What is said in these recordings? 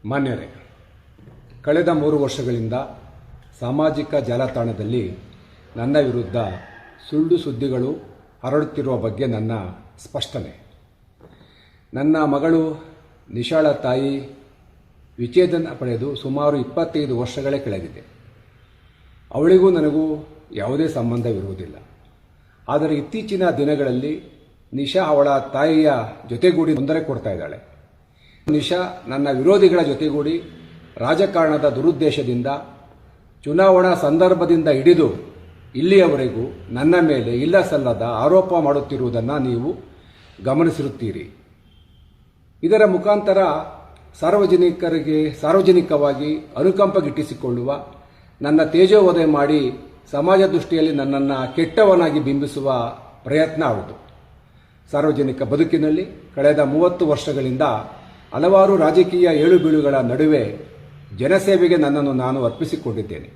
ಮಾನ್ಯರೇ, ಕಳೆದ 3 ವರ್ಷಗಳಿಂದ ಸಾಮಾಜಿಕ ಜಾಲತಾಣದಲ್ಲಿ ನನ್ನ ವಿರುದ್ಧ ಸುಳ್ಳು ಸುದ್ದಿಗಳು ಹರಡುತ್ತಿರುವ ಬಗ್ಗೆ ನನ್ನ ಸ್ಪಷ್ಟನೆ. ನನ್ನ ಮಗಳು ನಿಶಾಳ ತಾಯಿ ವಿಚ್ಛೇದನ ಪಡೆದು ಸುಮಾರು 25 ವರ್ಷಗಳೇ ಕಳೆದಿದೆ. ಅವಳಿಗೂ ನನಗೂ ಯಾವುದೇ ಸಂಬಂಧವಿರುವುದಿಲ್ಲ. ಆದರೆ ಇತ್ತೀಚಿನ ದಿನಗಳಲ್ಲಿ ನಿಶಾ ಅವಳ ತಾಯಿಯ ಜೊತೆಗೂಡಿ ತೊಂದರೆ ಕೊಡ್ತಾ ಇದ್ದಾಳೆ. ನಿಶಾ ನನ್ನ ವಿರೋಧಿಗಳ ಜೊತೆಗೂಡಿ ರಾಜಕಾರಣದ ದುರುದ್ದೇಶದಿಂದ ಚುನಾವಣಾ ಸಂದರ್ಭದಿಂದ ಹಿಡಿದು ಇಲ್ಲಿಯವರೆಗೂ ನನ್ನ ಮೇಲೆ ಇಲ್ಲ ಸಲ್ಲದ ಆರೋಪ ಮಾಡುತ್ತಿರುವುದನ್ನು ನೀವು ಗಮನಿಸಿರುತ್ತೀರಿ. ಇದರ ಮುಖಾಂತರ ಸಾರ್ವಜನಿಕವಾಗಿ ಅನುಕಂಪ ಗಿಟ್ಟಿಸಿಕೊಳ್ಳುವ, ನನ್ನ ತೇಜೋವಧೆ ಮಾಡಿ ಸಮಾಜ ದೃಷ್ಟಿಯಲ್ಲಿ ನನ್ನನ್ನು ಕೆಟ್ಟವನಾಗಿ ಬಿಂಬಿಸುವ ಪ್ರಯತ್ನ ಅವಳದು. ಸಾರ್ವಜನಿಕ ಬದುಕಿನಲ್ಲಿ ಕಳೆದ 30 ವರ್ಷಗಳಿಂದ ಹಲವಾರು ರಾಜಕೀಯ ಏಳುಬೀಳುಗಳ ನಡುವೆ ಜನಸೇವೆಗೆ ನನ್ನನ್ನು ನಾನು ಅರ್ಪಿಸಿಕೊಂಡಿದ್ದೇನೆ.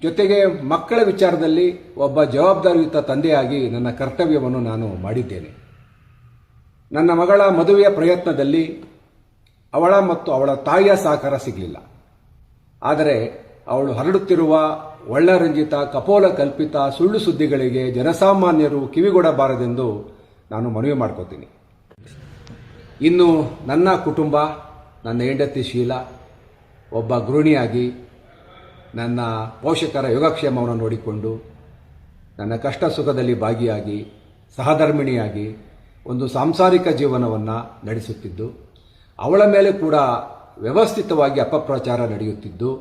ಜೊತೆಗೆ ಮಕ್ಕಳ ವಿಚಾರದಲ್ಲಿ ಒಬ್ಬ ಜವಾಬ್ದಾರಿಯುತ ತಂದೆಯಾಗಿ ನನ್ನ ಕರ್ತವ್ಯವನ್ನು ನಾನು ಮಾಡಿದ್ದೇನೆ. ನನ್ನ ಮಗಳ ಮದುವೆಯ ಪ್ರಯತ್ನದಲ್ಲಿ ಅವಳ ಮತ್ತು ಅವಳ ತಾಯಿಯ ಸಹಕಾರ ಸಿಗಲಿಲ್ಲ. ಆದರೆ ಅವಳು ಹರಡುತ್ತಿರುವ ಒಳ್ಳರಂಜಿತ ಕಪೋಲ ಕಲ್ಪಿತ ಸುಳ್ಳು ಸುದ್ದಿಗಳಿಗೆ ಜನಸಾಮಾನ್ಯರು ಕಿವಿಗೊಡಬಾರದೆಂದು ನಾನು ಮನವಿ ಮಾಡ್ಕೋತೀನಿ. ಇನ್ನು ನನ್ನ ಕುಟುಂಬ, ನನ್ನ ಹೆಂಡತಿ ಶೀಲಾ ಒಬ್ಬ ಗೃಹಿಣಿಯಾಗಿ ನನ್ನ ಪೋಷಕರ ಯೋಗಕ್ಷೇಮವನ್ನು ನೋಡಿಕೊಂಡು ನನ್ನ ಕಷ್ಟ ಸುಖದಲ್ಲಿ ಭಾಗಿಯಾಗಿ ಸಹಧರ್ಮಿಣಿಯಾಗಿ ಒಂದು ಸಾಂಸಾರಿಕ ಜೀವನವನ್ನು ನಡೆಸುತ್ತಿದ್ದು, ಅವಳ ಮೇಲೆ ಕೂಡ ವ್ಯವಸ್ಥಿತವಾಗಿ ಅಪಪ್ರಚಾರ ನಡೆಯುತ್ತಿದ್ದು,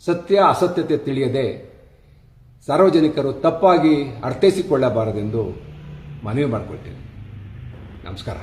ಸತ್ಯ ಅಸತ್ಯತೆ ತಿಳಿಯದೆ ಸಾರ್ವಜನಿಕರು ತಪ್ಪಾಗಿ ಅರ್ಥೈಸಿಕೊಳ್ಳಬಾರದೆಂದು ಮನವಿ ಮಾಡಿಕೊಳ್ತೇನೆ. ನಮಸ್ಕಾರ.